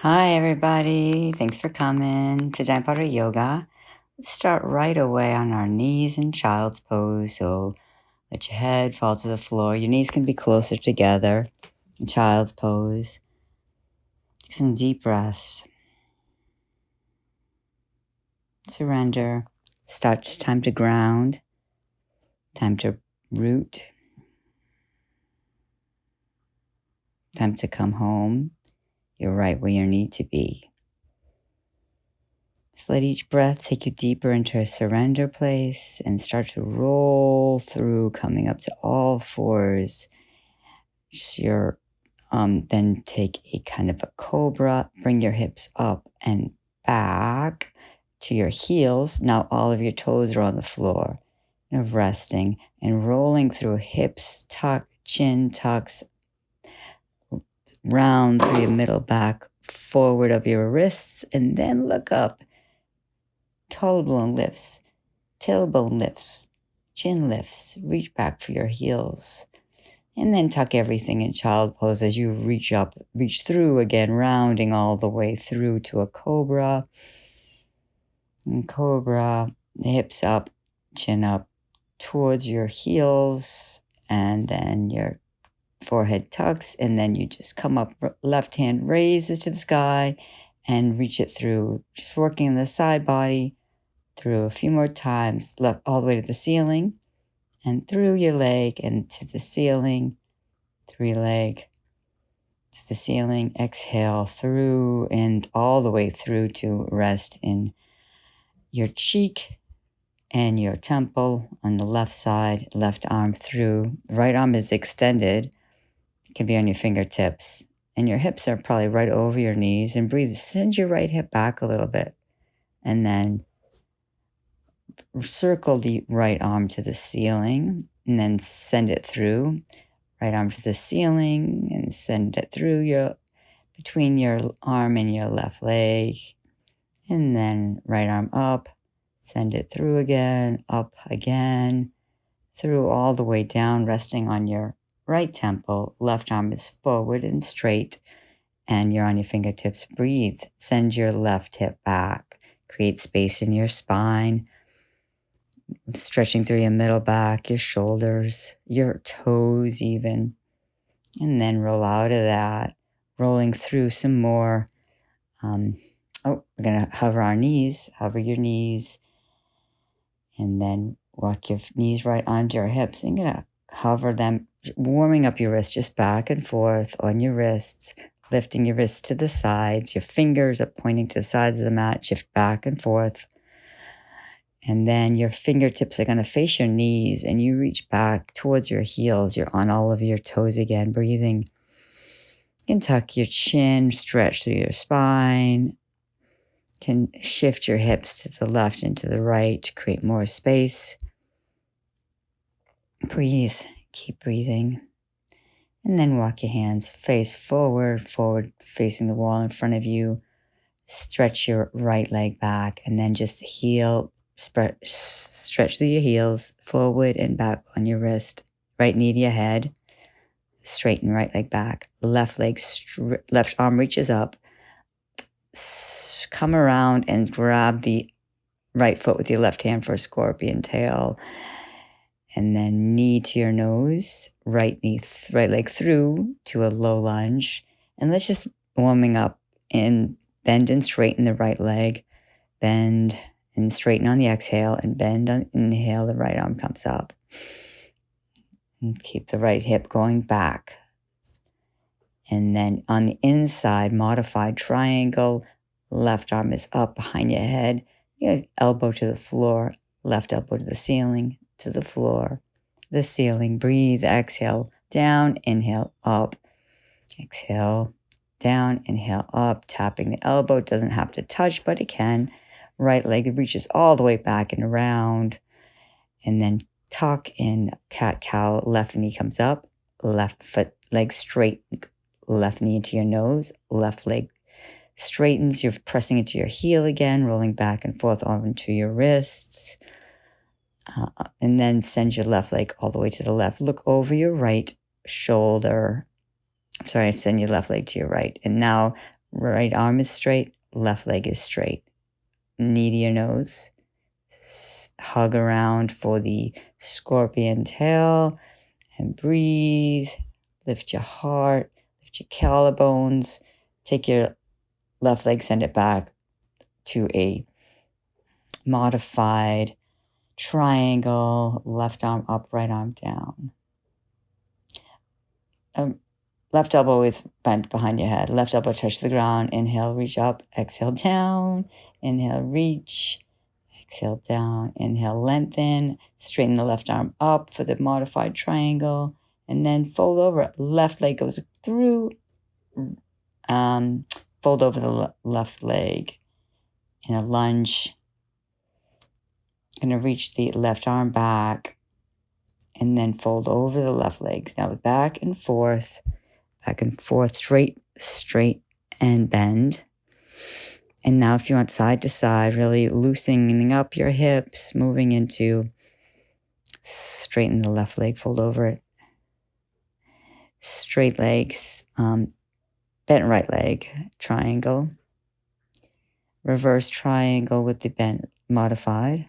Hi, everybody. Thanks for coming to Giant Potter Yoga. Let's start right away on our knees in child's pose. So let your head fall to the floor. Your knees can be closer together in child's pose. Take some deep breaths. Surrender. Start. Time to ground. Time to root. Time to come home. You're right where you need to be. Just let each breath take you deeper into a surrender place and start to roll through, coming up to all fours. Then take a kind of a cobra, bring your hips up and back to your heels. Now all of your toes are on the floor, of resting and rolling through hips, tuck, chin tucks, round through your middle back, forward of your wrists, and then look up. Collarbone lifts, tailbone lifts, chin lifts, reach back for your heels. And then tuck everything in child pose as you reach up, reach through again, rounding all the way through to a cobra. And cobra, hips up, chin up towards your heels, and then your forehead tucks, and then you just come up, left hand raises to the sky and reach it through, just working the side body through a few more times, left all the way to the ceiling and through your leg and to the ceiling, through your leg to the ceiling. Exhale through and all the way through to rest in your cheek and your temple on the left side, left arm through. Right arm is extended. It can be on your fingertips. And your hips are probably right over your knees. And breathe. Send your right hip back a little bit. And then circle the right arm to the ceiling. And then send it through. Right arm to the ceiling. And send it through between your arm and your left leg. And then right arm up. Send it through again. Up again. Through all the way down, resting on your right temple. Left arm is forward and straight, and you're on your fingertips. Breathe. Send your left hip back. Create space in your spine, stretching through your middle back, your shoulders, your toes even. And then roll out of that, rolling through some more. We're going to hover our knees, hover your knees, and then walk your knees right onto your hips. And you're going to hover them, warming up your wrists just back and forth on your wrists, lifting your wrists to the sides. Your fingers are pointing to the sides of the mat. Shift back and forth. And then your fingertips are going to face your knees and you reach back towards your heels. You're on all of your toes again, breathing. You can tuck your chin, stretch through your spine. Can shift your hips to the left and to the right to create more space. Breathe. Keep breathing. And then walk your hands face forward, facing the wall in front of you. Stretch your right leg back and then just stretch through your heels, forward and back on your wrist. Right knee to your head. Straighten right leg back. Left arm reaches up. Come around and grab the right foot with your left hand for a scorpion tail. And then knee to your nose, right leg through to a low lunge. And let's just warming up and bend and straighten the right leg. Bend and straighten on the exhale and bend on inhale. The right arm comes up. And keep the right hip going back. And then on the inside, modified triangle. Left arm is up behind your head. Your elbow to the floor. Left elbow to the ceiling, to the floor, the ceiling. Breathe, exhale, down, inhale, up. Exhale, down, inhale, up. Tapping the elbow. It doesn't have to touch, but it can. Right leg reaches all the way back and around. And then tuck in cat-cow. Left knee comes up. Left foot, leg straight. Left knee into your nose. Left leg straightens. You're pressing into your heel again, rolling back and forth onto your wrists. And then send your left leg all the way to the left. Look over your right shoulder. Send your left leg to your right. And now Right arm is straight, left leg is straight. Knee to your nose. Hug around for the scorpion tail and breathe. Lift your heart, lift your collarbones. Take your left leg, send it back to a modified triangle. Left arm up, right arm down. Left elbow is bent behind your head. Left elbow touch the ground. Inhale, reach up. Exhale, down. Inhale, reach. Exhale, down. Inhale, lengthen. Straighten the left arm up for the modified triangle. And then fold over. Left leg goes through. Fold over the left leg in a lunge. Going to reach the left arm back. And then fold over the left legs. Now back and forth, straight, and bend. And now if you want side to side, really loosening up your hips, moving into straighten the left leg, fold over it. Straight legs, bent right leg, triangle. Reverse triangle with the bent modified.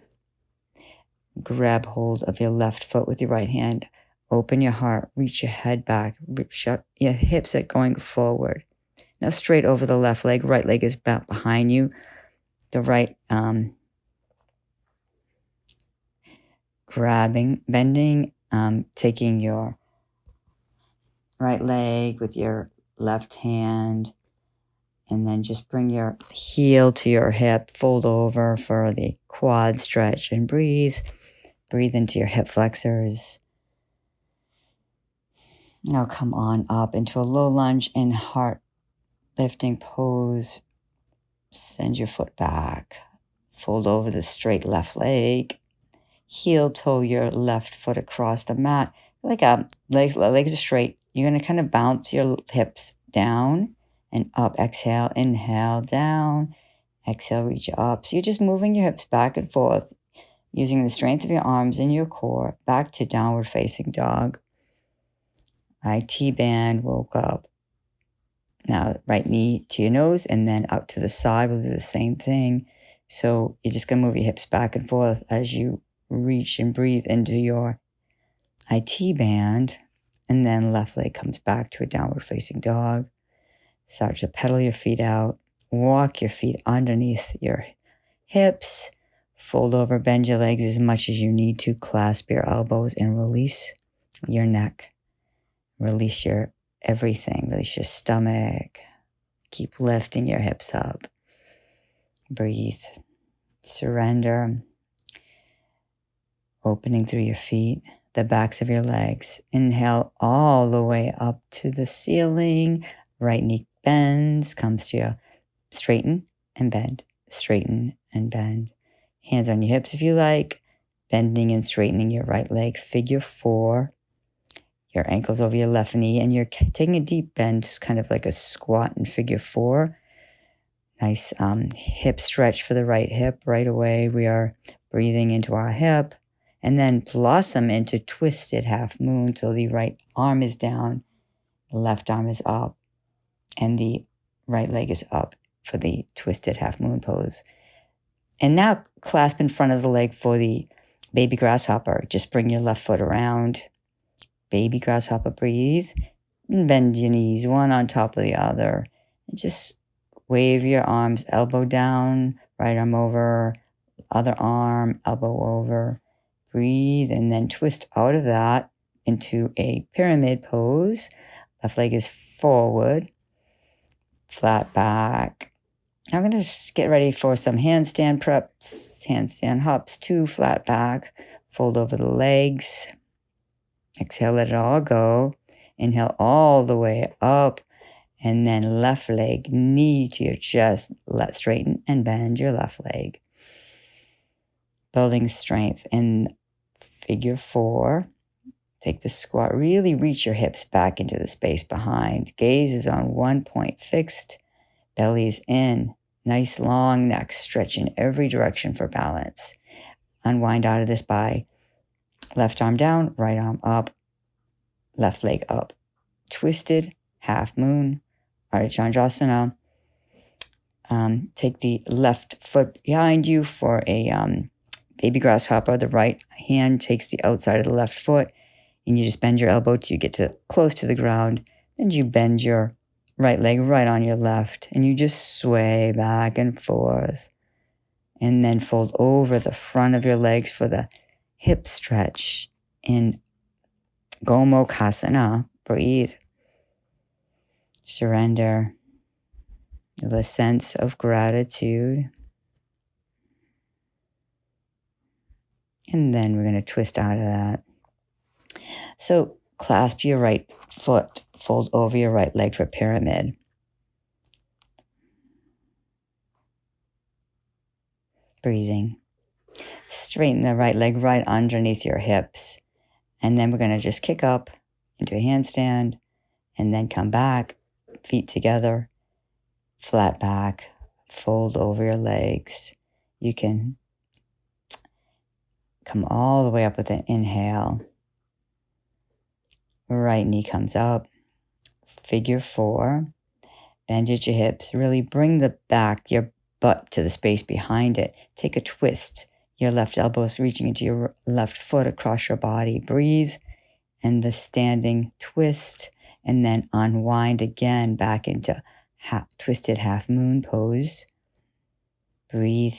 Grab hold of your left foot with your right hand. Open your heart, reach your head back, reach up, your hips are going forward. Now straight over the left leg, right leg is bent behind you. The right, bending, taking your right leg with your left hand, and then just bring your heel to your hip, fold over for the quad stretch and breathe. Breathe into your hip flexors. Now come on up into a low lunge and heart lifting pose. Send your foot back. Fold over the straight left leg. Heel toe your left foot across the mat. Legs are straight. You're going to kind of bounce your hips down and up. Exhale, inhale, down. Exhale, reach up. So you're just moving your hips back and forth, using the strength of your arms and your core, back to downward facing dog. IT band, woke up. Now, right knee to your nose and then out to the side. We'll do the same thing. So you're just going to move your hips back and forth as you reach and breathe into your IT band. And then left leg comes back to a downward facing dog. Start to pedal your feet out. Walk your feet underneath your hips. Fold over, bend your legs as much as you need to. Clasp your elbows and release your neck. Release your everything. Release your stomach. Keep lifting your hips up. Breathe. Surrender. Opening through your feet, the backs of your legs. Inhale all the way up to the ceiling. Right knee bends, comes to your straighten and bend. Straighten and bend. Hands on your hips if you like. Bending and straightening your right leg. Figure 4. Your ankles over your left knee, and you're taking a deep bend, just kind of like a squat in figure 4. Nice hip stretch for the right hip. Right away, we are breathing into our hip, and then blossom into twisted half moon. So the right arm is down, the left arm is up, and the right leg is up for the twisted half moon pose. And now clasp in front of the leg for the baby grasshopper. Just bring your left foot around. Baby grasshopper, breathe. And bend your knees, one on top of the other. And just wave your arms, elbow down, right arm over, other arm, elbow over. Breathe, and then twist out of that into a pyramid pose. Left leg is forward, flat back. I'm going to just get ready for some handstand preps, handstand hops, 2 flat back. Fold over the legs. Exhale, let it all go. Inhale all the way up. And then left leg, knee to your chest. Let straighten and bend your left leg. Building strength in figure 4. Take the squat. Really reach your hips back into the space behind. Gaze is on one point fixed. Belly's in. Nice long neck. Stretch in every direction for balance. Unwind out of this by left arm down, right arm up, left leg up. Twisted half moon, Ardha Chandrasana. Take the left foot behind you for a baby grasshopper. The right hand takes the outside of the left foot, and you just bend your elbow till you get to close to the ground. Then you bend your right leg right on your left, and you just sway back and forth. And then fold over the front of your legs for the hip stretch in Gomukhasana. Breathe. Surrender. The sense of gratitude. And then we're going to twist out of that. So clasp your right foot, fold over your right leg for pyramid. Breathing. Straighten the right leg right underneath your hips. And then we're going to just kick up into a handstand and then come back, feet together, flat back, fold over your legs. You can come all the way up with an inhale. Right knee comes up. Figure 4. Bend at your hips. Really bring the back, your butt to the space behind it. Take a twist. Your left elbow is reaching into your left foot across your body. Breathe. And the standing twist. And then unwind again back into twisted half moon pose. Breathe.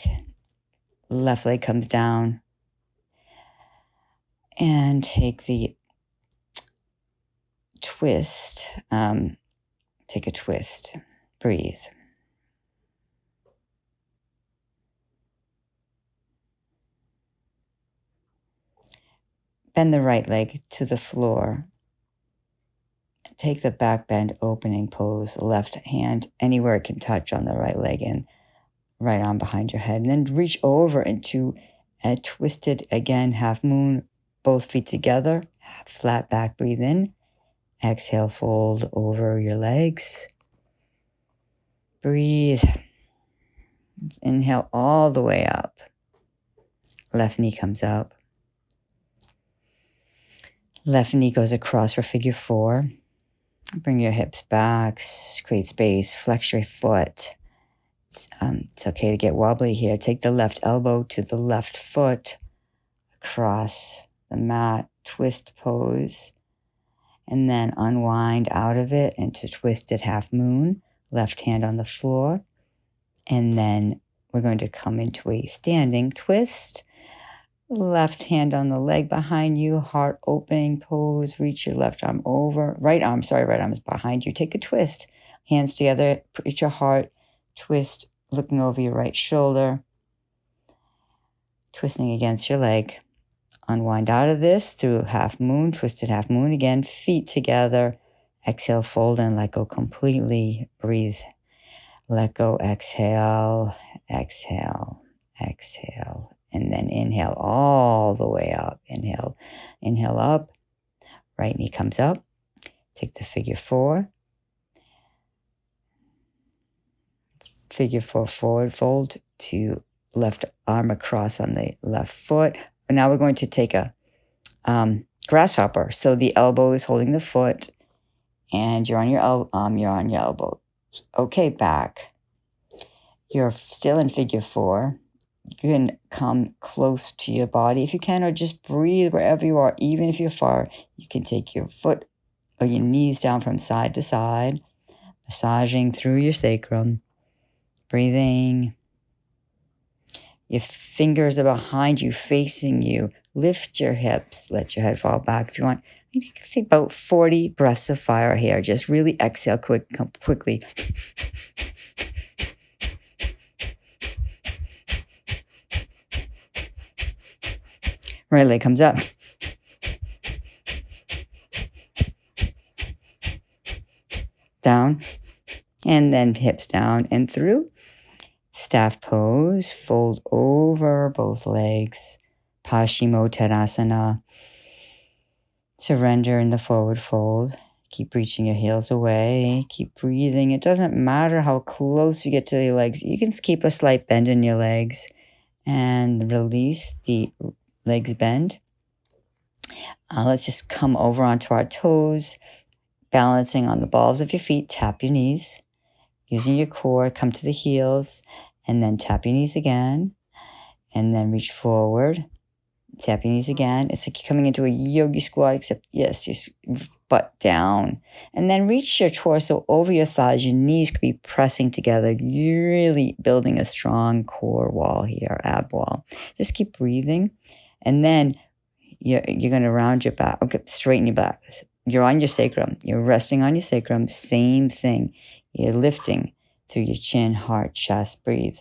Left leg comes down. And take the twist. Take a twist. Breathe. Bend the right leg to the floor. Take the back bend opening pose. Left hand anywhere it can touch on the right leg and right arm behind your head. And then reach over into a twisted, again, half moon. Both feet together. Flat back. Breathe in. Exhale, fold over your legs. Breathe. Let's inhale all the way up. Left knee comes up. Left knee goes across for figure 4. Bring your hips back, create space, flex your foot. It's okay to get wobbly here. Take the left elbow to the left foot across the mat, twist pose. And then unwind out of it into twisted half moon, left hand on the floor. And then we're going to come into a standing twist. Left hand on the leg behind you, heart opening pose. Reach your left arm over. Right arm is behind you. Take a twist. Hands together, reach your heart. Twist, looking over your right shoulder. Twisting against your leg. Unwind out of this through half moon, twisted half moon again. Feet together. Exhale, fold and let go completely. Breathe. Let go, exhale, exhale, exhale. And then inhale all the way up. Inhale up. Right knee comes up. Take the figure 4. Figure 4 forward fold to left arm across on the left foot. Now we're going to take a grasshopper. So the elbow is holding the foot, and you're on your elbow. Okay, back. You're still in figure 4. You can come close to your body if you can, or just breathe wherever you are. Even if you're far, you can take your foot or your knees down from side to side, massaging through your sacrum. Breathing. Your fingers are behind you, facing you. Lift your hips. Let your head fall back if you want. You can take about 40 breaths of fire here. Just really exhale quickly. Right leg comes up. Down. And then hips down and through. Staff pose. Fold over both legs. Paschimottanasana. Surrender in the forward fold. Keep reaching your heels away. Keep breathing. It doesn't matter how close you get to your legs. You can keep a slight bend in your legs. And release the legs bend. Let's just come over onto our toes, balancing on the balls of your feet. Tap your knees. using your core, come to the heels, and then tap your knees again, and then reach forward, tap your knees again. It's like you're coming into a yogi squat, except, yes, your butt down. And then reach your torso over your thighs. Your knees could be pressing together. You're really building a strong core wall here, ab wall. Just keep breathing. And then you're going to round your back, okay, straighten your back. You're on your sacrum. You're resting on your sacrum. Same thing. You're lifting through your chin, heart, chest. Breathe.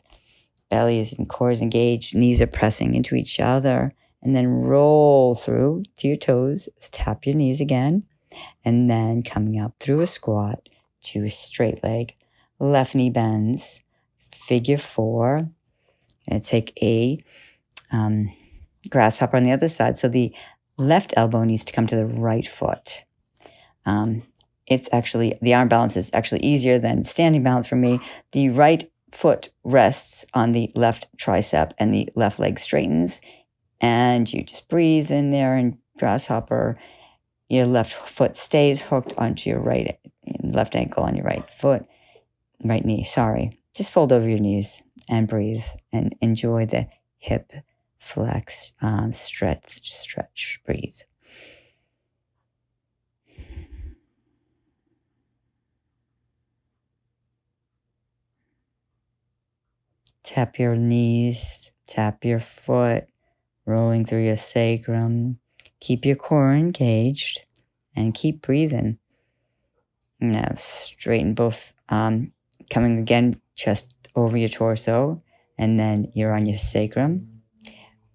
Belly is and core is engaged. Knees are pressing into each other. And then roll through to your toes. Tap your knees again. And then coming up through a squat to a straight leg. Left knee bends. Figure 4. And take a grasshopper on the other side. So the left elbow needs to come to the right foot. It's actually, the arm balance is actually easier than standing balance for me. The right foot rests on the left tricep and the left leg straightens. And you just breathe in there and grasshopper. Your left foot stays hooked onto your left ankle on your right knee, sorry. Just fold over your knees and breathe and enjoy the hip flex, stretch, breathe. Tap your knees, tap your foot, rolling through your sacrum. Keep your core engaged and keep breathing. Now straighten both, coming again, chest over your torso, and then you're on your sacrum.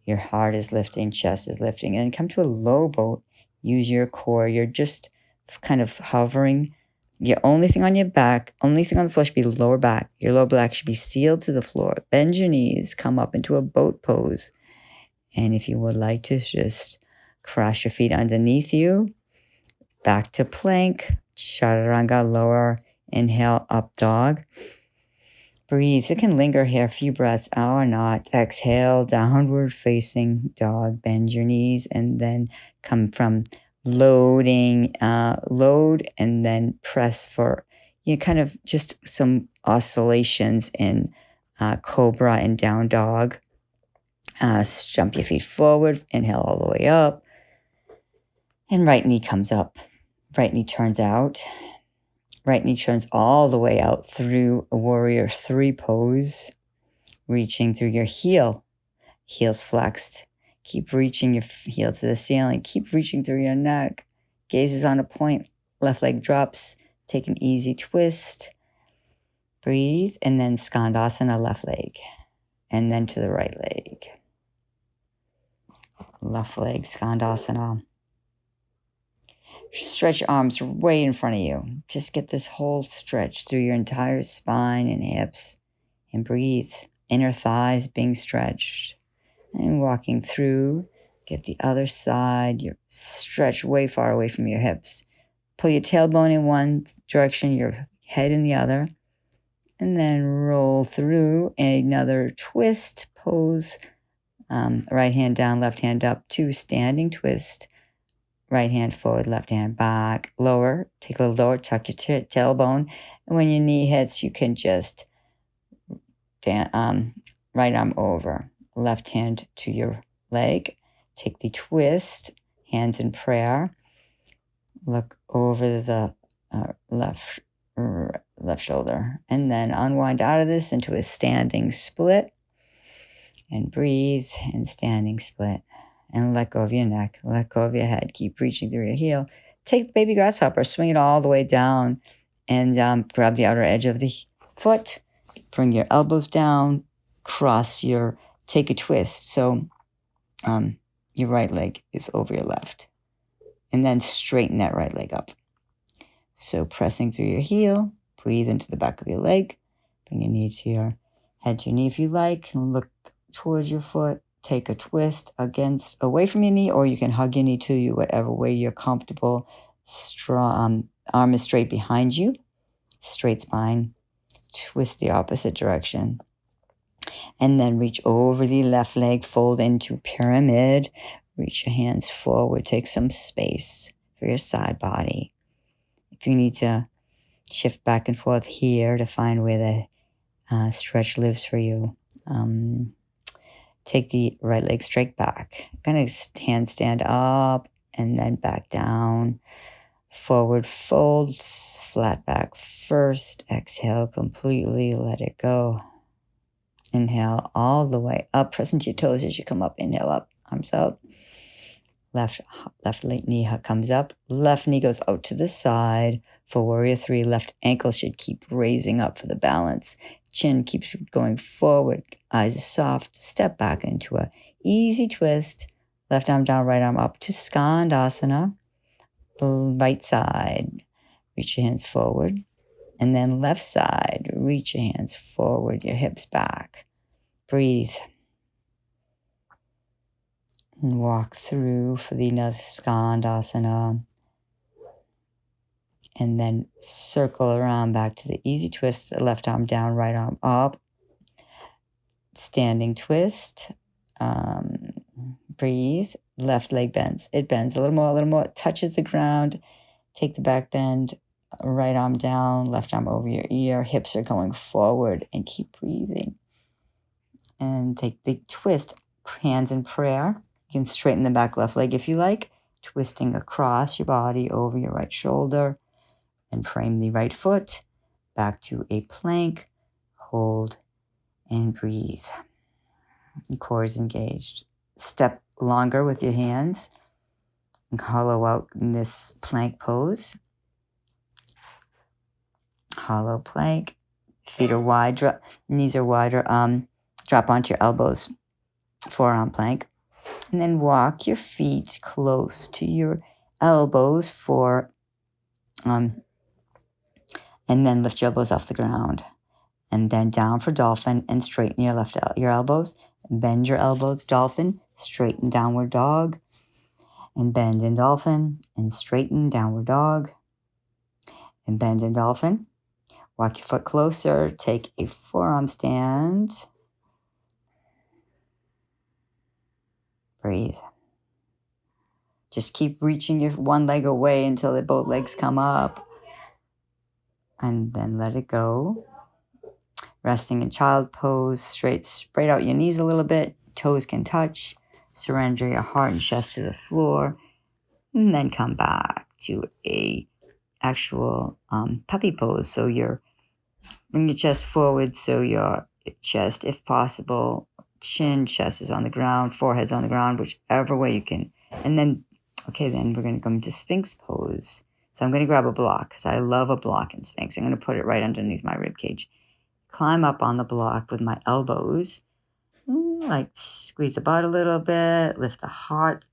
Your heart is lifting, chest is lifting, and come to a low boat. Use your core. You're just kind of hovering. Your only thing on your back, only thing on the floor should be lower back. Your lower back should be sealed to the floor. Bend your knees, come up into a boat pose. And if you would like to, just cross your feet underneath you. Back to plank. Chaturanga, lower. Inhale, up dog. Breathe. It can linger here a few breaths or not. Exhale, downward facing dog. Bend your knees and then come from load and then press for, kind of just some oscillations in cobra and down dog. Jump your feet forward. Inhale all the way up. And right knee comes up. Right knee turns out. Right knee turns all the way out through a warrior 3 pose, reaching through your heel. Heels flexed. Keep reaching your heel to the ceiling. Keep reaching through your neck. Gaze is on a point. Left leg drops. Take an easy twist. Breathe. And then Skandasana, left leg. And then to the right leg. Left leg, Skandasana. Stretch your arms way in front of you. Just get this whole stretch through your entire spine and hips. And breathe. Inner thighs being stretched. And walking through. Get the other side. You stretch way far away from your hips. Pull your tailbone in one direction, your head in the other. And then roll through another twist pose. Right hand down, left hand up to standing twist. Right hand forward, left hand back, lower. Take a little lower, tuck your tailbone. And when your knee hits, you can just right arm over. Left hand to your leg. Take the twist, hands in prayer. Look over the left shoulder. And then unwind out of this into a standing split. And breathe and standing split. And let go of your neck. Let go of your head. Keep reaching through your heel. Take the baby grasshopper. Swing it all the way down. And grab the outer edge of the foot. Bring your elbows down. Take a twist. So your right leg is over your left. And then straighten that right leg up. So pressing through your heel. Breathe into the back of your leg. Bring your knee to your head to your knee if you like. And look towards your foot. Take a twist away from your knee, or you can hug your knee to you, whatever way you're comfortable. Strong, arm is straight behind you. Straight spine. Twist the opposite direction. And then reach over the left leg, fold into pyramid. Reach your hands forward. Take some space for your side body. If you need to Shift back and forth here to find where the stretch lives for you. Take the right leg straight back. Kind of handstand up and then back down. Forward folds, flat back first. Exhale completely, let it go. Inhale all the way up. Press into your toes as you come up. Inhale up, arms out. Left knee comes up. Left knee goes out to the side. For warrior three, left ankle should keep raising up for the balance. Chin keeps going forward. Eyes are soft. Step back into a easy twist. Left arm down, right arm up to Skandasana. Right side, reach your hands forward. And then left side, reach your hands forward, your hips back. Breathe. And walk through for the another Skandasana. And then circle around back to the easy twist. Left arm down, right arm up. Standing twist. Breathe. Left leg bends. It bends a little more. It touches the ground. Take the back bend. Right arm down, left arm over your ear. Hips are going forward and keep breathing. And take the twist, hands in prayer. You can straighten the back left leg if you like. Twisting across your body over your right shoulder. And frame the right foot back to a plank. Hold and breathe. And core is engaged. Step longer with your hands and hollow out in this plank pose. Hollow plank. Feet are wide, knees are wider. Drop onto your elbows, forearm plank. And then walk your feet close to your elbows and then lift your elbows off the ground. And then down for dolphin and straighten your elbows. Bend your elbows, dolphin, straighten downward dog. And bend in dolphin and straighten downward dog. And bend in dolphin. Walk your foot closer. Take a forearm stand. Breathe. Just keep reaching your one leg away until both legs come up. And then let it go. Resting in child pose. Spread out your knees a little bit. Toes can touch. Surrender your heart and chest to the floor. And then come back to a actual puppy pose. So bring your chest forward so your chest, if possible, chest is on the ground, forehead's on the ground, whichever way you can. And then, then we're going to go into Sphinx pose. So I'm going to grab a block because I love a block in Sphinx. I'm going to put it right underneath my rib cage. Climb up on the block with my elbows. Squeeze the butt a little bit, lift the heart,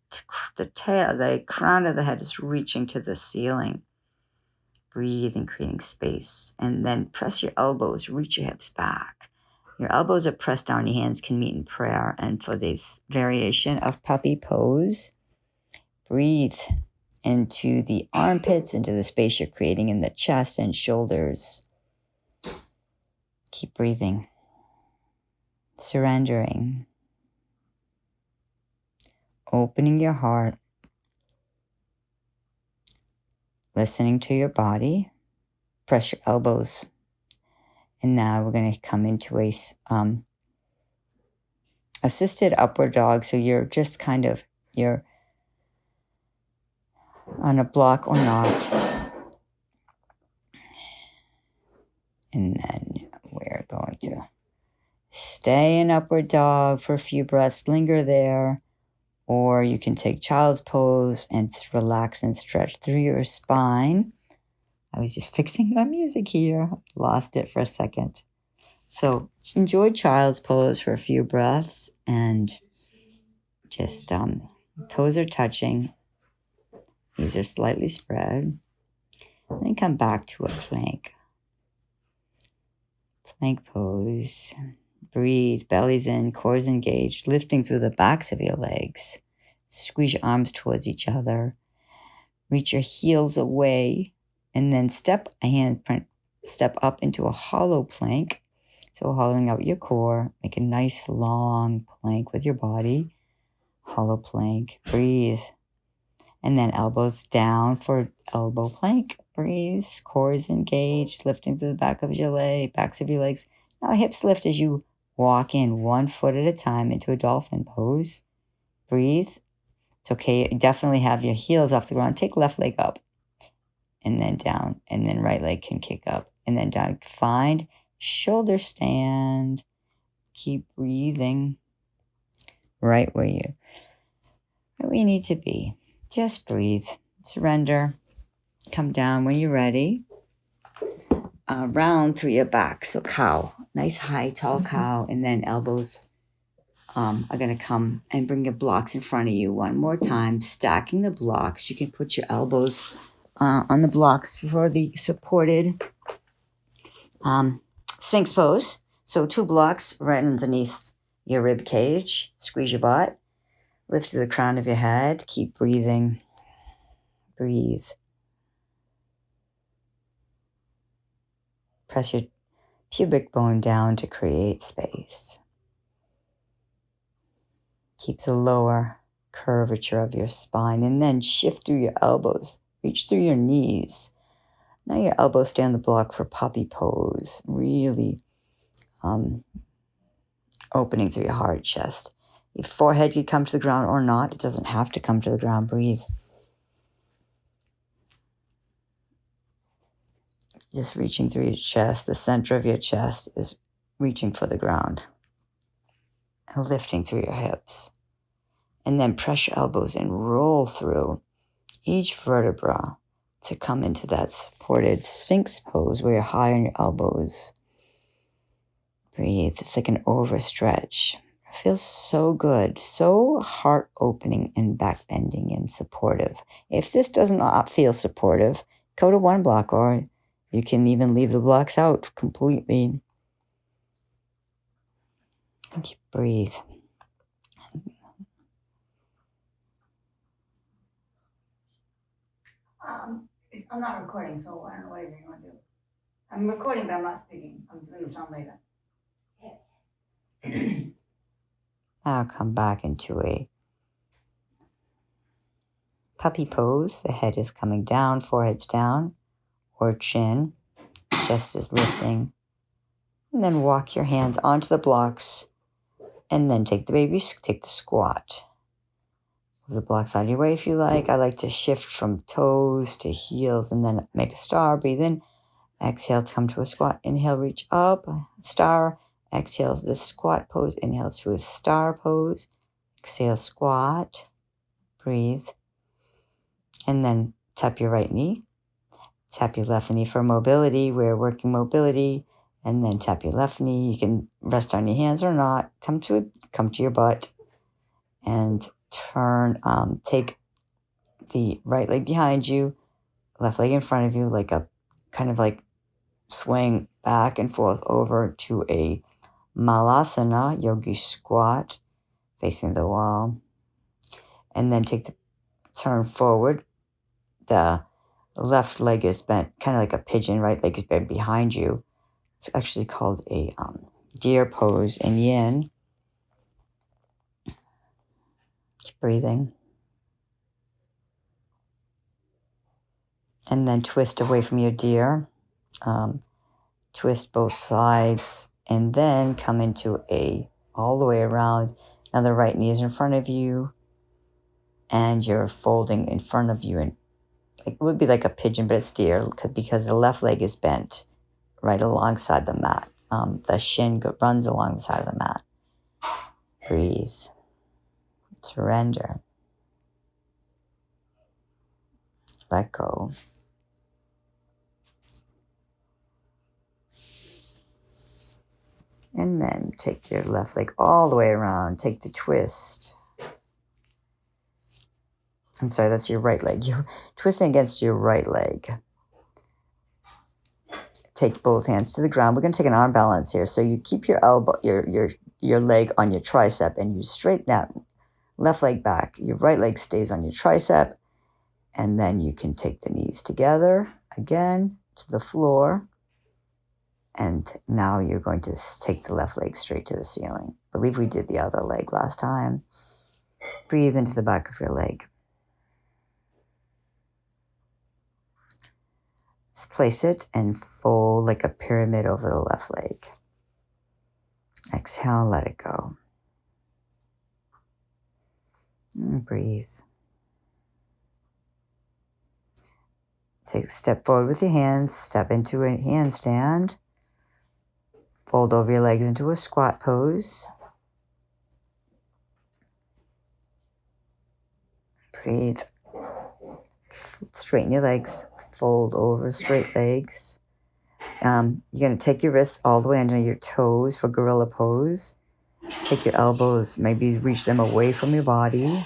the crown of the head is reaching to the ceiling. Breathe and creating space. And then press your elbows, reach your hips back. Your elbows are pressed down, your hands can meet in prayer. And for this variation of puppy pose, breathe into the armpits, into the space you're creating in the chest and shoulders. Keep breathing. Surrendering. Opening your heart. Listening to your body. Press your elbows. And now we're going to come into a assisted upward dog. So you're just you're on a block or not. And then we're going to stay in upward dog for a few breaths. Linger there. Or you can take child's pose and relax and stretch through your spine. I was just fixing my music here. Lost it for a second. So enjoy child's pose for a few breaths and just toes are touching. These are slightly spread. And then come back to a plank. Plank pose. Breathe, belly's in, core's engaged, lifting through the backs of your legs. Squeeze your arms towards each other. Reach your heels away. And then step up into a hollow plank. So hollowing out your core. Make a nice long plank with your body. Hollow plank. Breathe. And then elbows down for elbow plank. Breathe. Core is engaged, lifting through the back of your leg, backs of your legs. Now hips lift as you walk in 1 foot at a time into a dolphin pose. Breathe. It's okay. You definitely have your heels off the ground. Take left leg up and then down, and then right leg can kick up and then down. Find shoulder stand. Keep breathing right where you need to be. Just breathe. Surrender. Come down when you're ready. Round through your back. So cow. Nice high, tall cow. And then elbows are going to come and bring your blocks in front of you one more time. Stacking the blocks. You can put your elbows on the blocks for the supported Sphinx pose. So 2 blocks right underneath your rib cage. Squeeze your butt. Lift to the crown of your head. Keep breathing. Breathe. Press your pubic bone down to create space. Keep the lower curvature of your spine and then shift through your elbows. Reach through your knees. Now your elbows stay on the block for puppy pose. Really opening through your hard chest. Your forehead could come to the ground or not. It doesn't have to come to the ground. Breathe. Just reaching through your chest. The center of your chest is reaching for the ground. And lifting through your hips. And then press your elbows and roll through each vertebra to come into that supported Sphinx pose where you're high on your elbows. Breathe. It's like an overstretch. It feels so good, so heart-opening and back-bending and supportive. If this does not feel supportive, go to 1 block, or you can even leave the blocks out completely. And keep breathe. I'm not recording, so I don't know what you want to do. I'm recording, but I'm not speaking. I'm doing the sound later. Now come back into a puppy pose. The head is coming down, forehead's down, or chin. Chest is lifting. And then walk your hands onto the blocks. And then take the squat. Move the blocks out of your way if you like. I like to shift from toes to heels and then make a star. Breathe in. Exhale to come to a squat. Inhale, reach up. Star. Exhale to the squat pose. Inhale through a star pose. Exhale, squat. Breathe. And then tap your right knee. Tap your left knee for mobility. We're working mobility. And then tap your left knee. You can rest on your hands or not. Come to your butt. And turn. Take the right leg behind you. Left leg in front of you. Like a kind of like swing back and forth over to a Malasana, yogi squat, facing the wall. And then take the turn forward. The left leg is bent, kind of like a pigeon. Right leg is bent behind you. It's actually called a deer pose in yin. Keep breathing. And then twist away from your deer. Twist both sides. And then come into all the way around. Now the right knee is in front of you. And you're folding in front of you. And it would be like a pigeon, but it's deer because the left leg is bent right alongside the mat. The shin runs along the side of the mat. Breathe. Surrender. Let go. And then take your left leg all the way around. Take the twist. I'm sorry, that's your right leg. You're twisting against your right leg. Take both hands to the ground. We're going to take an arm balance here. So you keep your elbow, your leg on your tricep, and you straighten that left leg back. Your right leg stays on your tricep. And then you can take the knees together again to the floor. And now you're going to take the left leg straight to the ceiling. I believe we did the other leg last time. Breathe into the back of your leg. Let's place it and fold like a pyramid over the left leg. Exhale, let it go. And breathe. Take a step forward with your hands. Step into a handstand. Fold over your legs into a squat pose. Breathe. Straighten your legs. Fold over straight legs. You're going to take your wrists all the way under your toes for gorilla pose. Take your elbows, maybe reach them away from your body.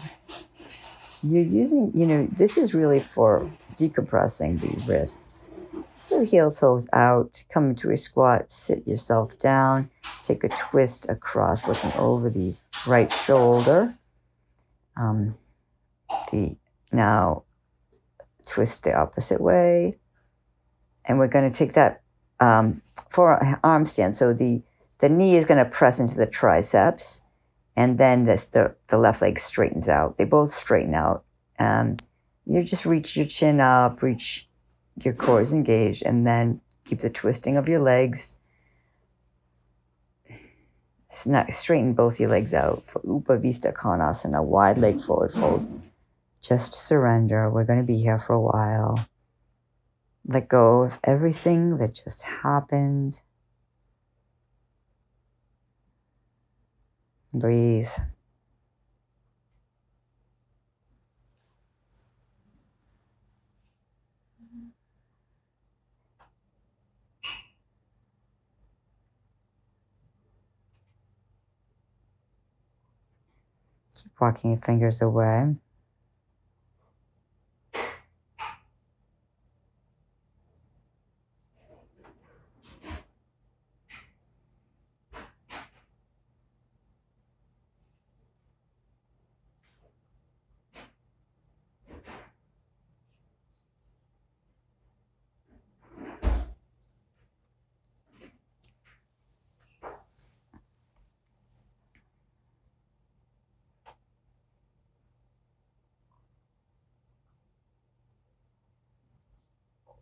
You're using, this is really for decompressing the wrists. So heel toes out, come into a squat, sit yourself down, take a twist across, looking over the right shoulder. Now twist the opposite way. And we're going to take that forearm stand. So the knee is going to press into the triceps, and then the left leg straightens out. They both straighten out. You just reach your chin up, reach your core is engaged, and then keep the twisting of your legs. Straighten both your legs out for Upavista Konasana, wide leg forward fold. Just surrender. We're going to be here for a while. Let go of everything that just happened. Breathe. Keep walking your fingers away.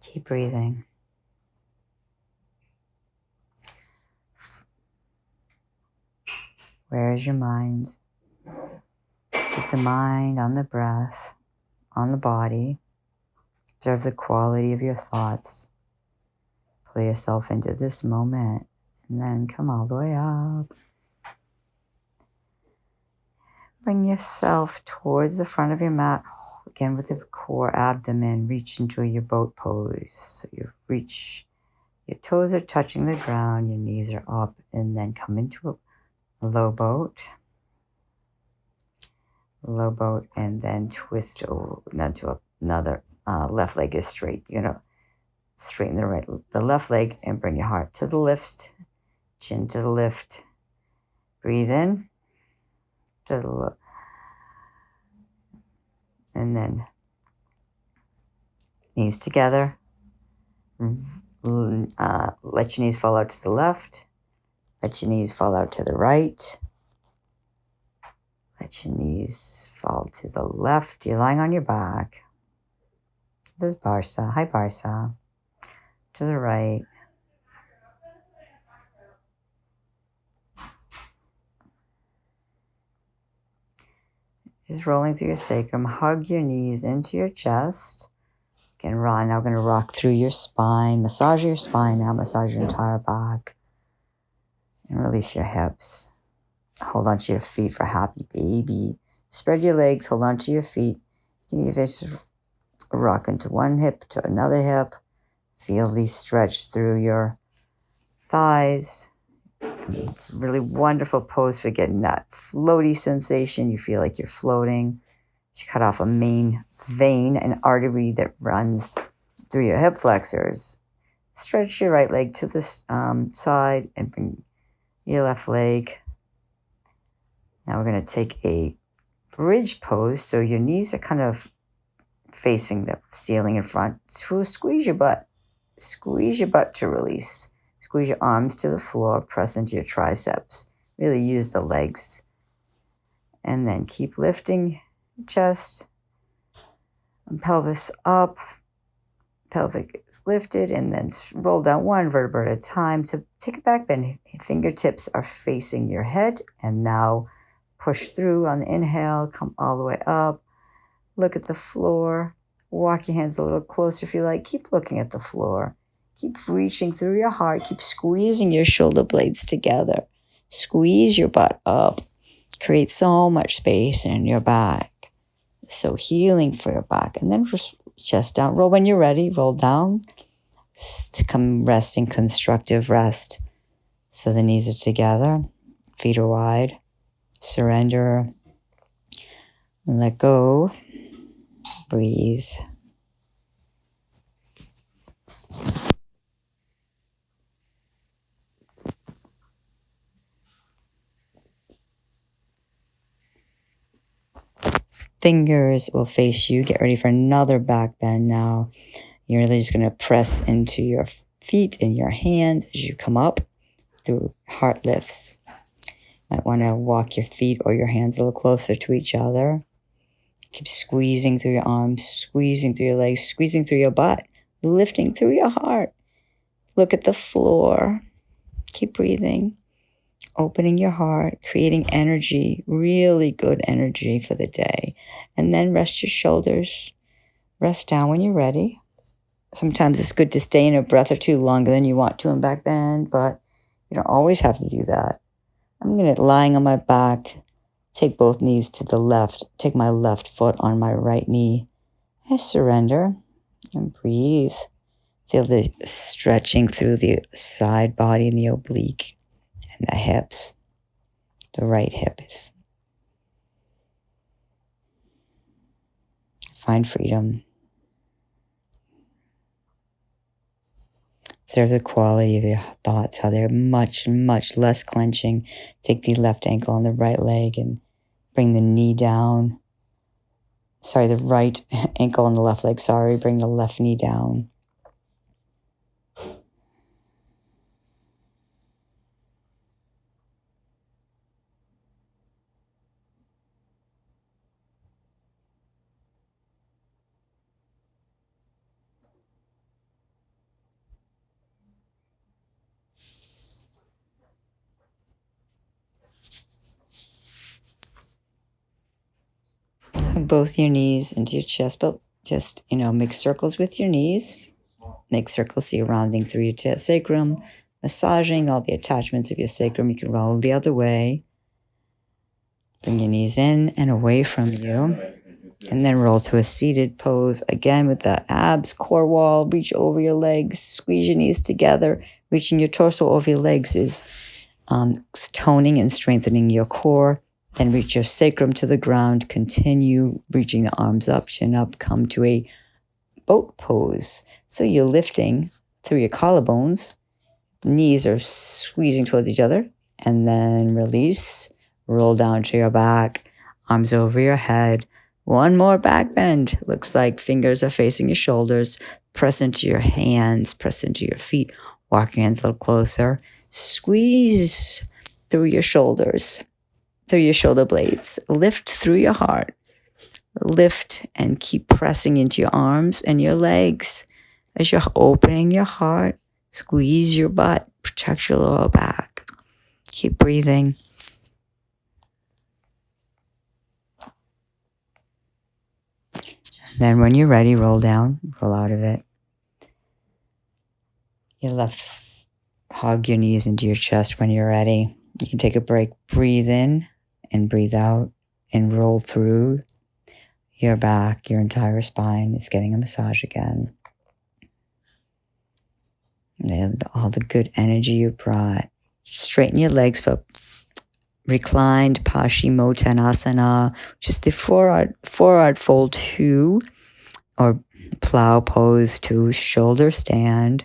Keep breathing. Where is your mind? Keep the mind on the breath, on the body. Observe the quality of your thoughts. Pull yourself into this moment, and then come all the way up. Bring yourself towards the front of your mat. Again, with the core abdomen, reach into your boat pose. So you reach, your toes are touching the ground, your knees are up, and then come into a low boat. Low boat, and then twist over into another left leg is straight. You're going to straighten the left leg and bring your heart to the lift, chin to the lift. Breathe in to the lift. And then knees together. Let your knees fall out to the left. Let your knees fall out to the right. Let your knees fall to the left. You're lying on your back. This is Barsa. Hi, Barsa. To the right. Just rolling through your sacrum. Hug your knees into your chest. Again, now we're going to rock through your spine. Massage your spine now. Massage your entire back. And release your hips. Hold on to your feet for happy baby. Spread your legs. Hold on to your feet. You can just rock into one hip to another hip. Feel these stretch through your thighs. It's a really wonderful pose for getting that floaty sensation. You feel like you're floating. You cut off a main vein, an artery that runs through your hip flexors. Stretch your right leg to the side and bring your left leg. Now we're going to take a bridge pose. So your knees are kind of facing the ceiling in front. So squeeze your butt. Squeeze your butt to release. Squeeze your arms to the floor. Press into your triceps. Really use the legs. And then keep lifting your chest and pelvis up. pelvic is lifted, and then roll down one vertebra at a time. So take a back bend. Fingertips are facing your head, and now push through on the inhale, come all the way up. Look at the floor. Walk your hands a little closer if you like. Keep looking at the floor. Keep reaching through your heart. Keep squeezing your shoulder blades together. Squeeze your butt up. Create so much space in your back. So healing for your back. And then just chest down. Roll when you're ready. Roll down. Come rest in constructive rest. So the knees are together. Feet are wide. Surrender. Let go. Breathe. Fingers will face you. Get ready for another back bend now. You're really just going to press into your feet and your hands as you come up through heart lifts. Might want to walk your feet or your hands a little closer to each other. Keep squeezing through your arms, squeezing through your legs, squeezing through your butt, lifting through your heart. Look at the floor. Keep breathing, opening your heart, creating energy, really good energy for the day. And then rest your shoulders. Rest down when you're ready. Sometimes it's good to stay in a breath or two longer than you want to in back bend, but you don't always have to do that. I'm going to, lying on my back, take both knees to the left, take my left foot on my right knee. I surrender and breathe. Feel the stretching through the side body and the oblique and the hips. The right hip is. Find freedom. Observe the quality of your thoughts, how they're much, much less clenching. Take the left ankle on the right leg and bring the knee down. The right ankle on the left leg, bring the left knee down. Both your knees into your chest, but just, make circles with your knees. Make circles so you're rounding through your sacrum, massaging all the attachments of your sacrum. You can roll the other way. Bring your knees in and away from you. And then roll to a seated pose. Again, with the abs, core wall, reach over your legs, squeeze your knees together. Reaching your torso over your legs is toning and strengthening your core. Then reach your sacrum to the ground. Continue reaching the arms up, chin up, come to a boat pose. So you're lifting through your collarbones. Knees are squeezing towards each other. And then release. Roll down to your back. Arms over your head. One more back bend. Looks like fingers are facing your shoulders. Press into your hands. Press into your feet. Walk your hands a little closer. Squeeze through your shoulders. Through your shoulder blades. Lift through your heart. Lift and keep pressing into your arms and your legs. As you're opening your heart, squeeze your butt. Protect your lower back. Keep breathing. Then when you're ready, roll down, roll out of it. Your left, hug your knees into your chest when you're ready. You can take a break, breathe in and breathe out and roll through your back, your entire spine. It's getting a massage again. And all the good energy you brought. Straighten your legs for reclined Paschimottanasana, which is the forward fold 2 or plow pose 2, shoulder stand.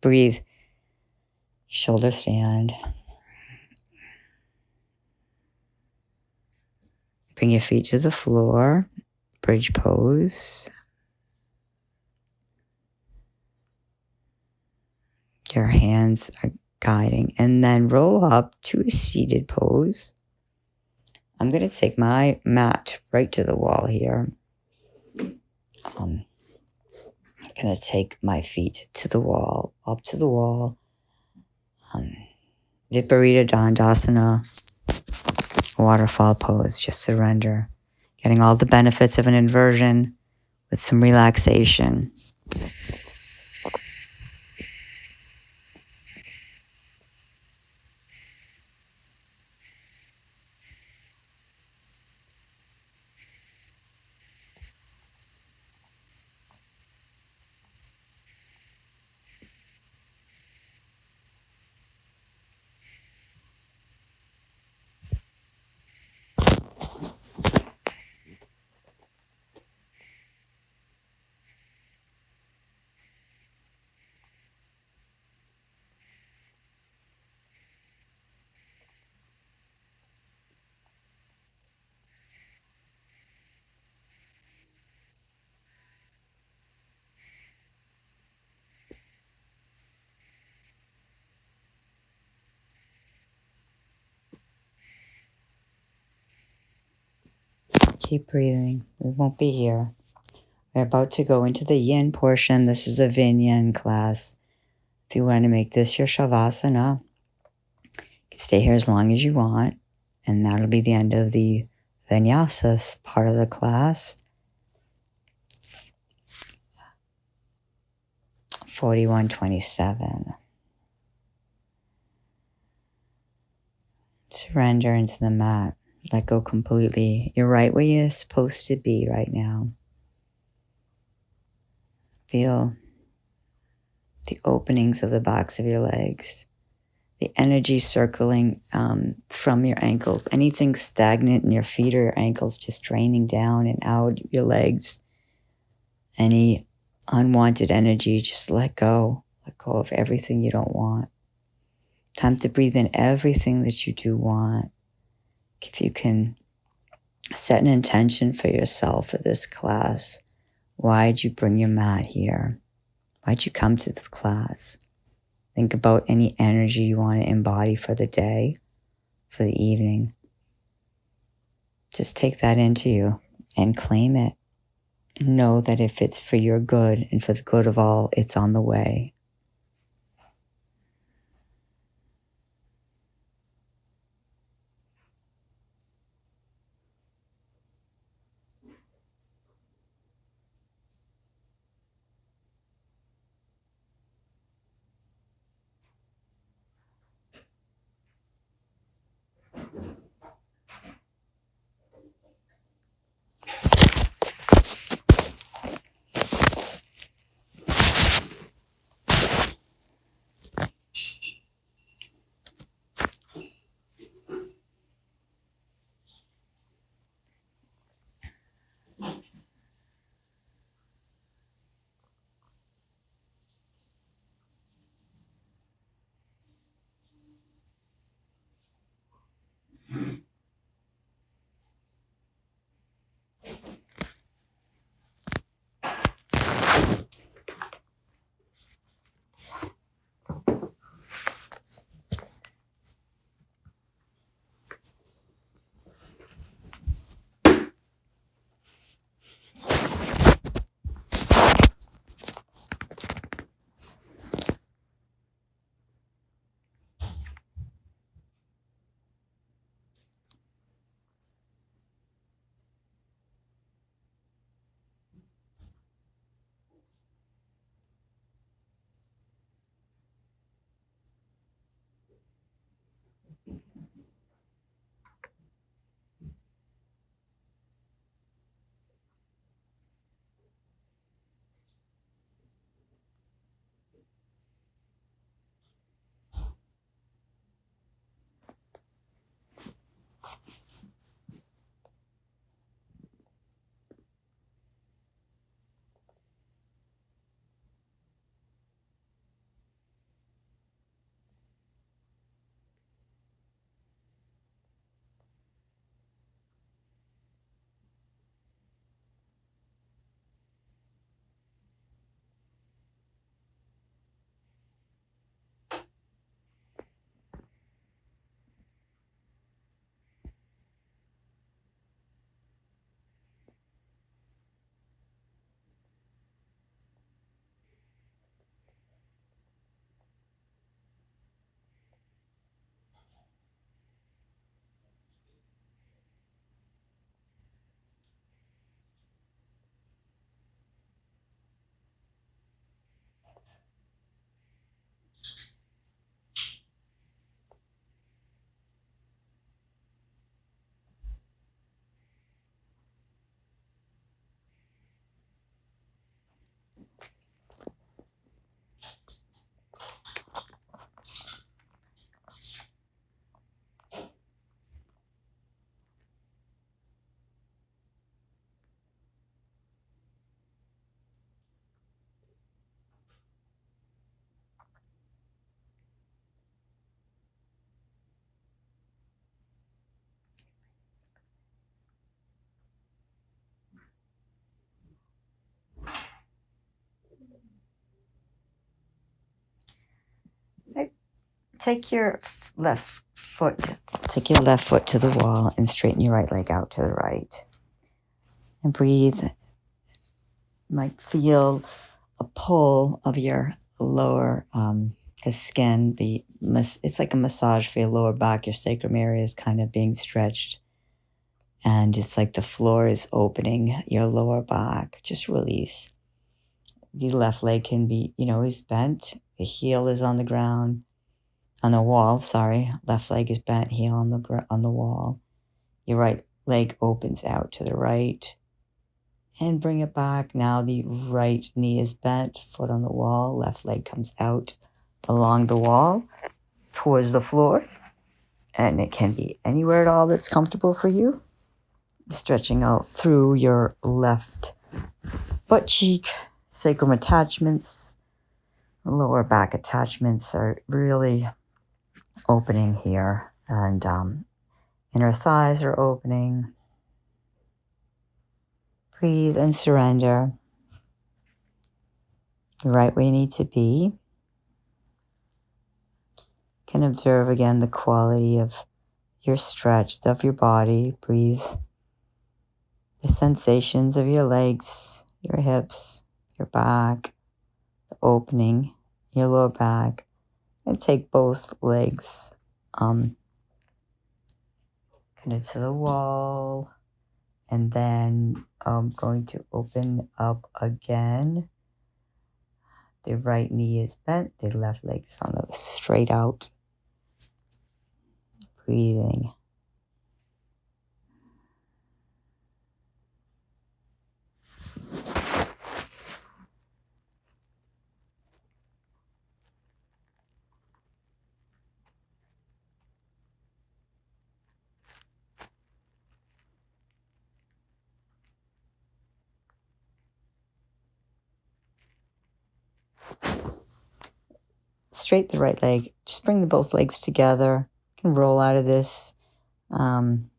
Breathe. Shoulder stand. Bring your feet to the floor. Bridge pose. Your hands are guiding. And then roll up to a seated pose. I'm going to take my mat right to the wall here. I'm going to take my feet to the wall, up to the wall. Viparita Dandasana, waterfall pose, just surrender. Getting all the benefits of an inversion with some relaxation. Keep breathing. We won't be here. We're about to go into the yin portion. This is the Vinyan class. If you want to make this your Shavasana, you can stay here as long as you want. And that'll be the end of the Vinyasa part of the class. 4127. Surrender into the mat. Let go completely. You're right where you're supposed to be right now. Feel the openings of the backs of your legs. The energy circling from your ankles. Anything stagnant in your feet or your ankles just draining down and out your legs. Any unwanted energy, just let go. Let go of everything you don't want. Time to breathe in everything that you do want. If you can set an intention for yourself for this class. Why'd you bring your mat here? Why'd you come to the class? Think about any energy you want to embody for the day, for the evening. Just take that into you and claim it. Know that if it's for your good and for the good of all, it's on the way. take your left foot to the wall and straighten your right leg out to the right. And breathe. You might feel a pull of your lower the skin. It's like a massage for your lower back. Your sacrum area is kind of being stretched. And it's like the floor is opening your lower back. Just release. The left leg can be, is bent. The heel is on the ground. On the wall, sorry. Left leg is bent, heel on the wall. Your right leg opens out to the right. And bring it back. Now the right knee is bent, foot on the wall. Left leg comes out along the wall towards the floor. And it can be anywhere at all that's comfortable for you. Stretching out through your left butt cheek. Sacrum attachments, lower back attachments are really opening here. And inner thighs are opening. Breathe and surrender. You're right where you need to be. You can observe again the quality of your stretch, of your body. Breathe. The sensations of your legs, your hips, your back, the opening, your lower back. And take both legs kind of to the wall. And then I'm going to open up again. The right knee is bent. The left leg is on the straight out. Breathing. Straight the right leg. Just bring both legs together. You can roll out of this. And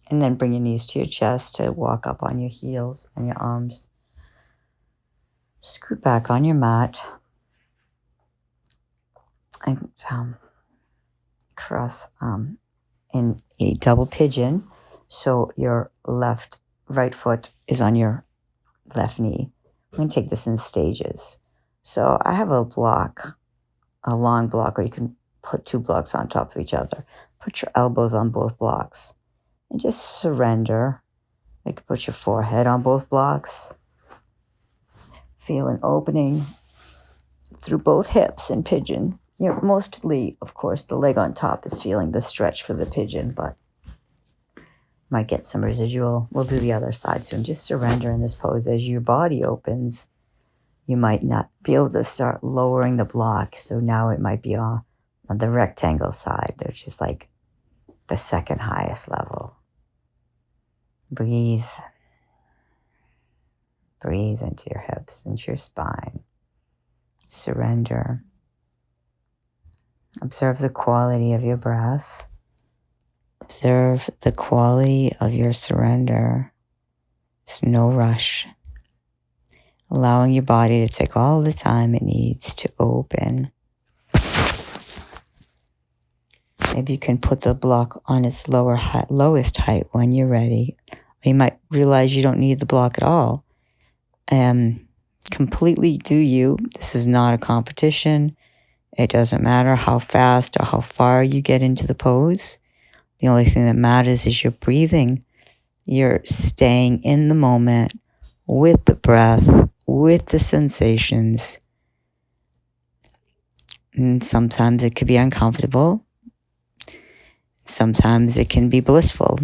then bring your knees to your chest to walk up on your heels and your arms. Scoot back on your mat. And cross in a double pigeon. So your right foot is on your left knee. I'm going to take this in stages. So I have a long block, or you can put 2 blocks on top of each other. Put your elbows on both blocks and just surrender. You can put your forehead on both blocks. Feel an opening through both hips in pigeon. Mostly, of course, the leg on top is feeling the stretch for the pigeon, but might get some residual. We'll do the other side soon. Just surrender in this pose. As your body opens, you might not be able to start lowering the block. So now it might be on the rectangle side, which is like the second highest level. Breathe. Breathe into your hips, into your spine. Surrender. Observe the quality of your breath. Observe the quality of your surrender. There's no rush. Allowing your body to take all the time it needs to open. Maybe you can put the block on its lowest height when you're ready. Or you might realize you don't need the block at all. Completely do you. This is not a competition. It doesn't matter how fast or how far you get into the pose. The only thing that matters is your breathing. You're staying in the moment with the breath, with the sensations. And sometimes it could be uncomfortable. Sometimes it can be blissful.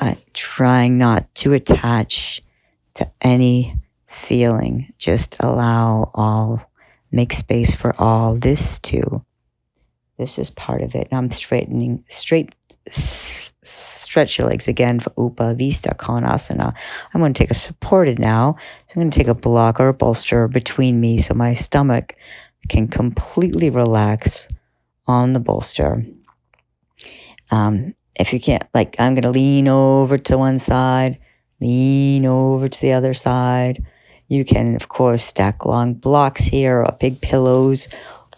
But trying not to attach to any feeling. Just allow all. Make space for all this too. This is part of it. I'm stretch your legs again for Upavista Konasana. I'm going to take a supported now. So I'm going to take a block or a bolster between me so my stomach can completely relax on the bolster. If you can't, I'm going to lean over to one side, lean over to the other side. You can, of course, stack long blocks here or big pillows.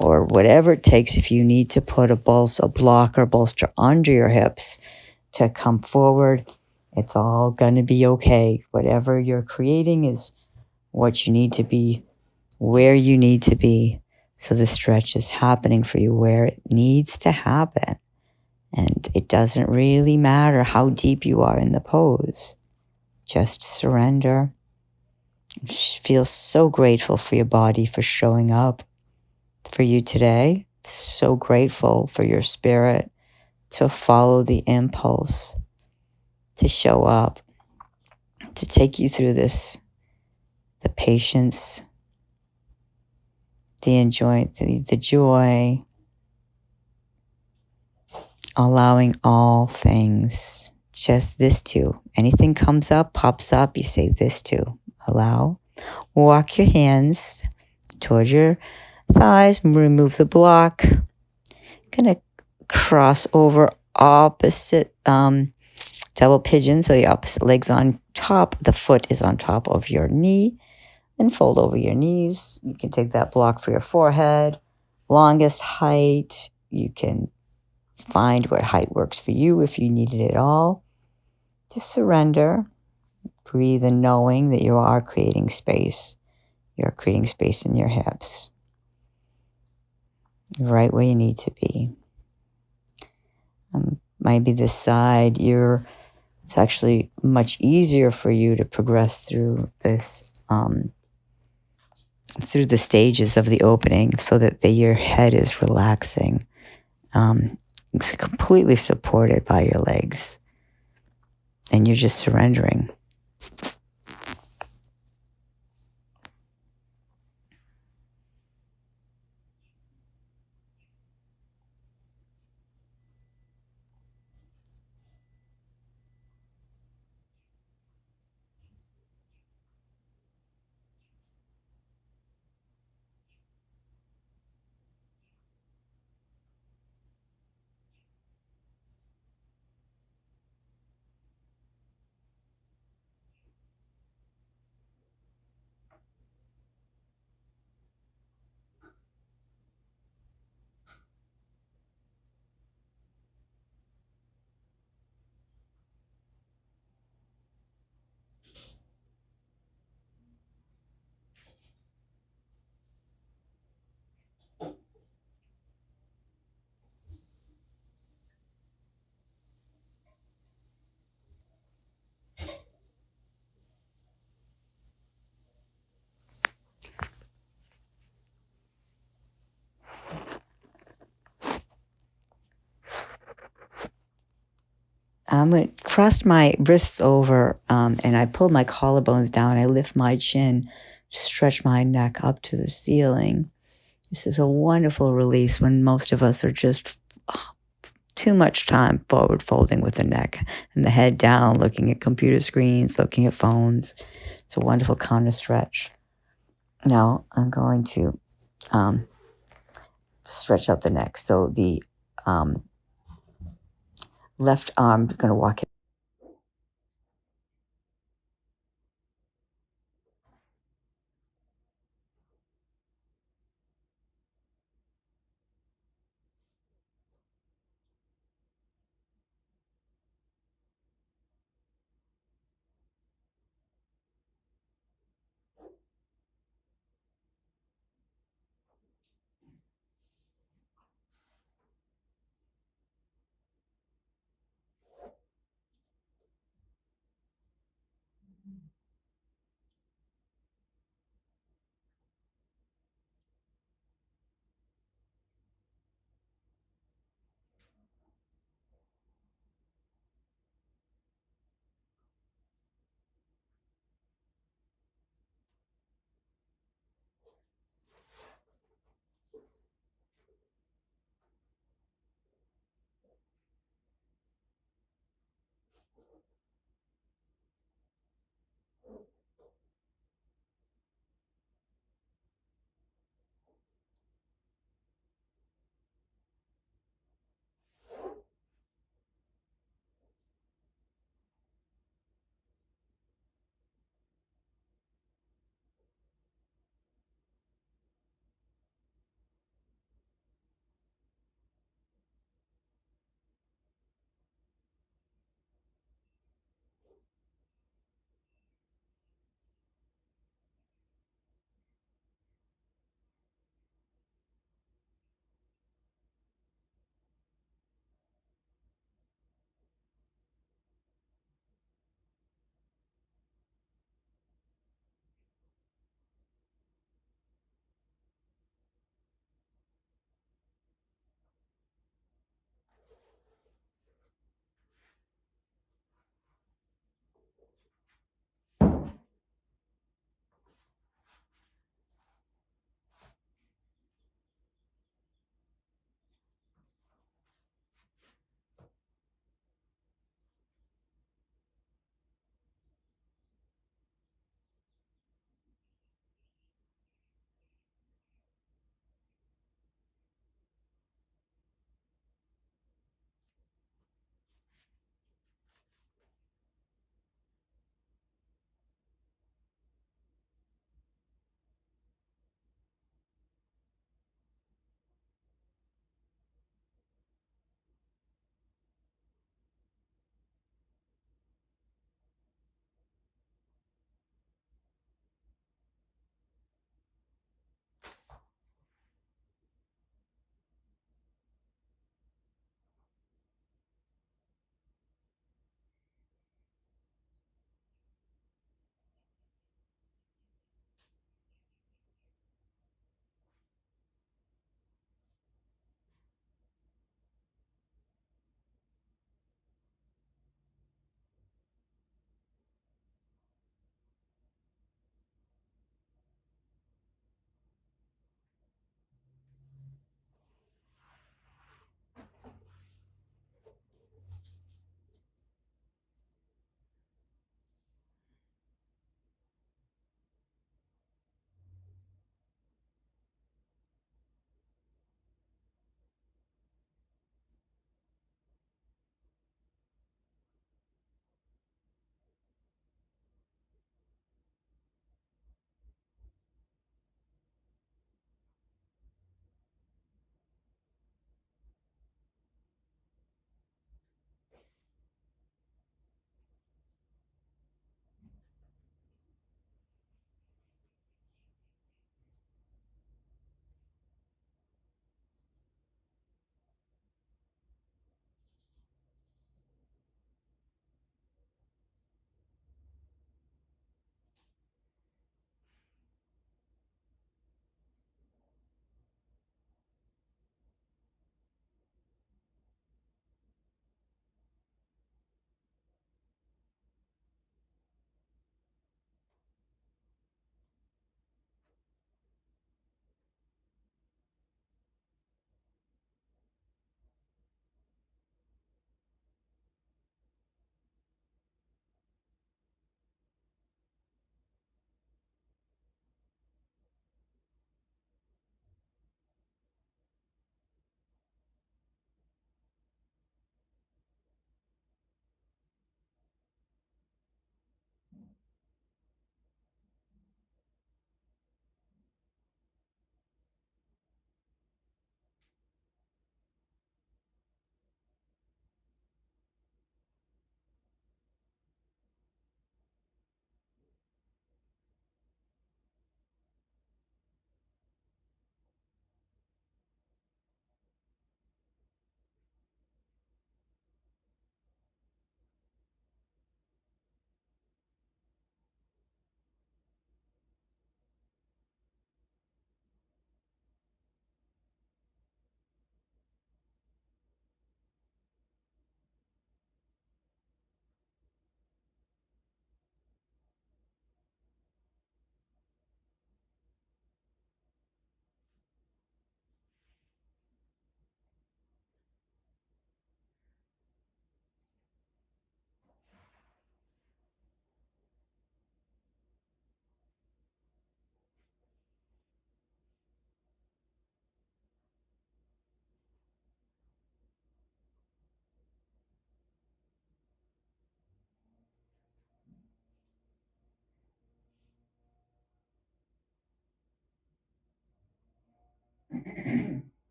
or whatever it takes. If you need to put a block or bolster under your hips to come forward, it's all going to be okay. Whatever you're creating is what you need to be, where you need to be. So the stretch is happening for you where it needs to happen. And it doesn't really matter how deep you are in the pose. Just surrender. Feel so grateful for your body for showing up for you today. So grateful for your spirit to follow the impulse, to show up, to take you through this, the patience, the joy, allowing all things, just this too. Anything comes up, pops up, you say this too. Allow. Walk your hands towards your thighs, remove the block. Gonna cross over opposite double pigeon, so the opposite leg's on top, the foot is on top of your knee, and fold over your knees. You can take that block for your forehead, longest height. You can find what height works for you if you need it at all. Just surrender. Breathe in knowing that you are creating space. You're creating space in your hips. Right where you need to be. Maybe this side, it's actually much easier for you to progress through this, through the stages of the opening so that your head is relaxing. It's completely supported by your legs. And you're just surrendering. I'm going to cross my wrists over and I pull my collarbones down. I lift my chin, stretch my neck up to the ceiling. This is a wonderful release when most of us are just too much time forward folding with the neck and the head down, looking at computer screens, looking at phones. It's a wonderful counter stretch. Now I'm going to stretch out the neck. So the left arm, going to walk it.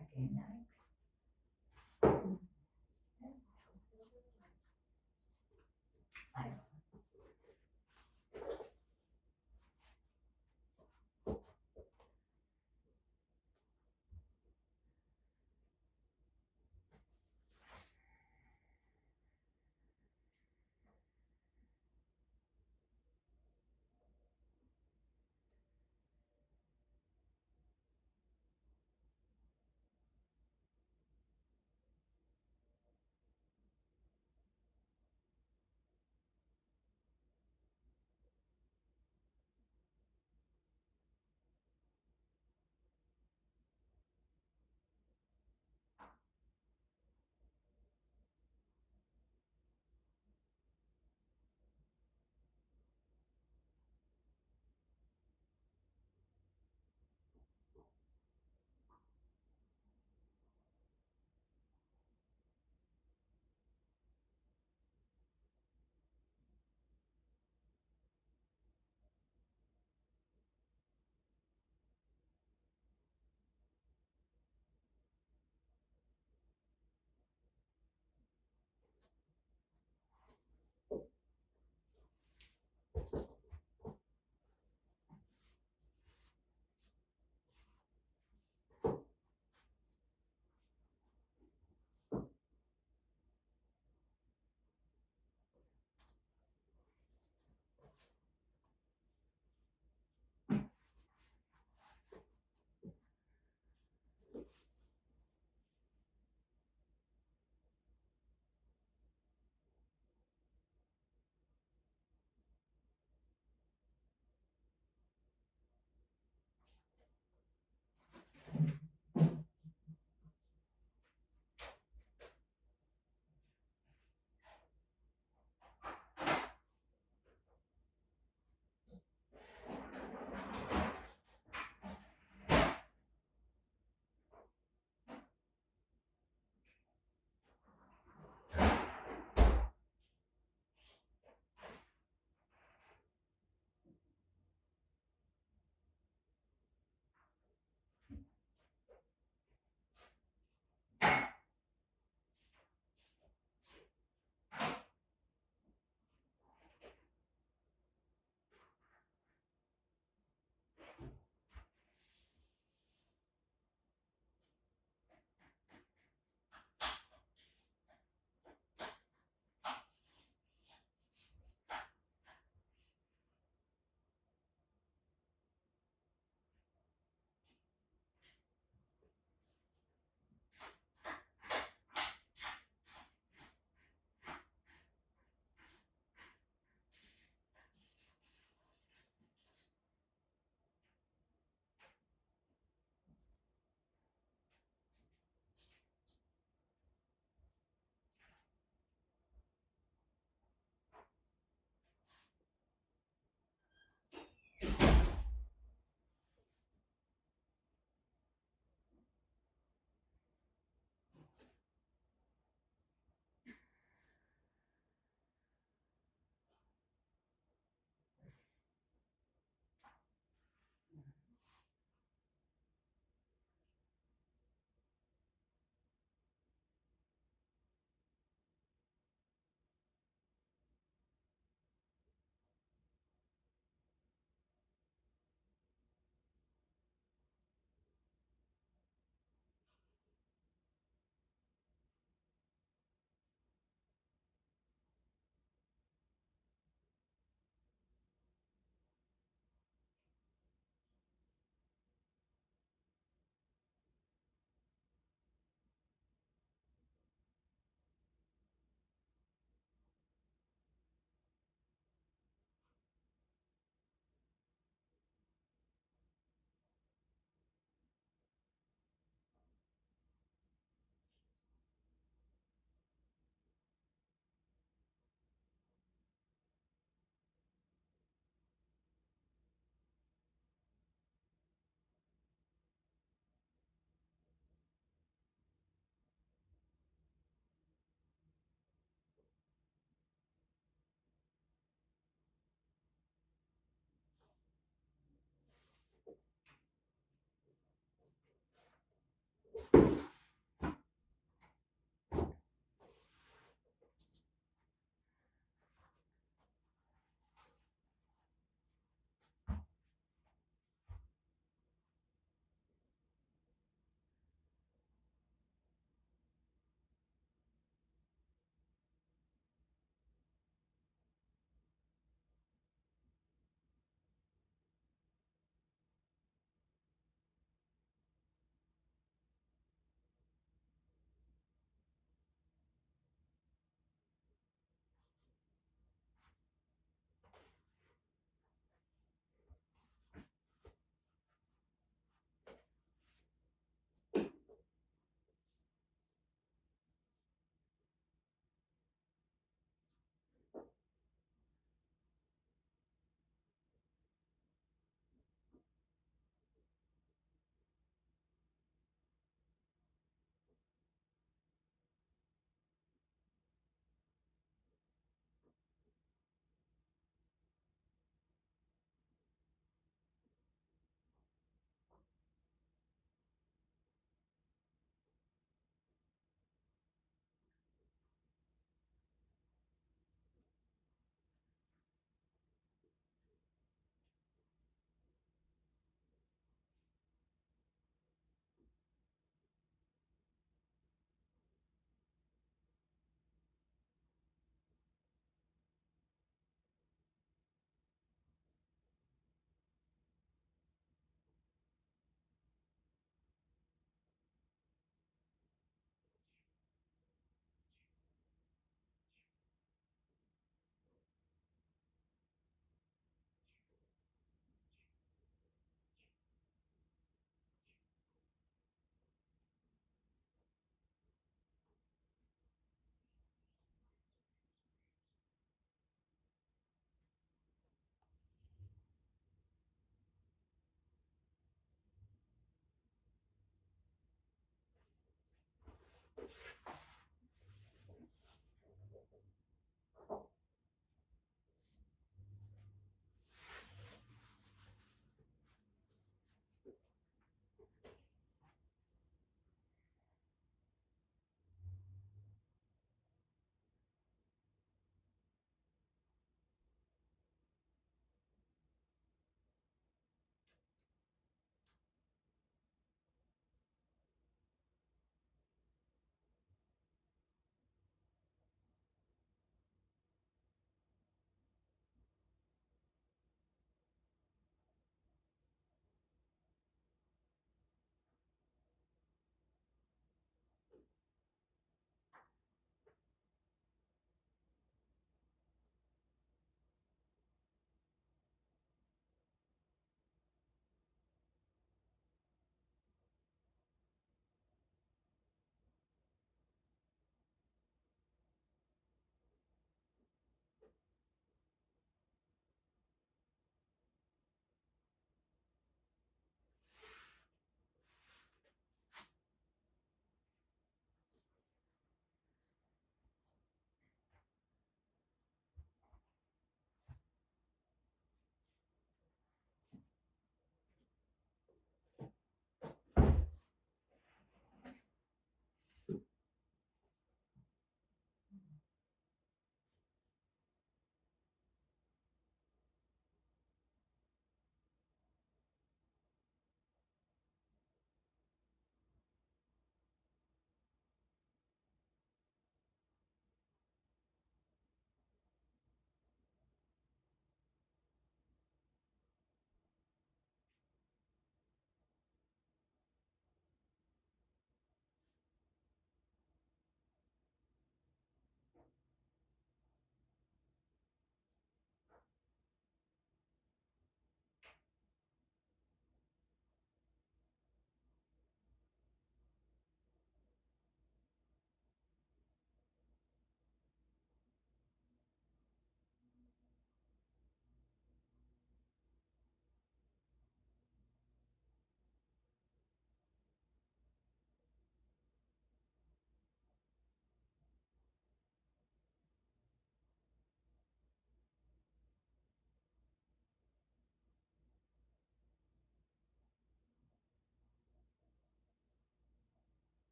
Okay, next.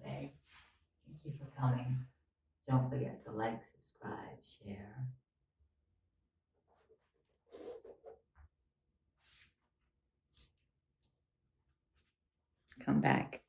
today. Thank you for coming. Don't forget to like, subscribe, share. Come back.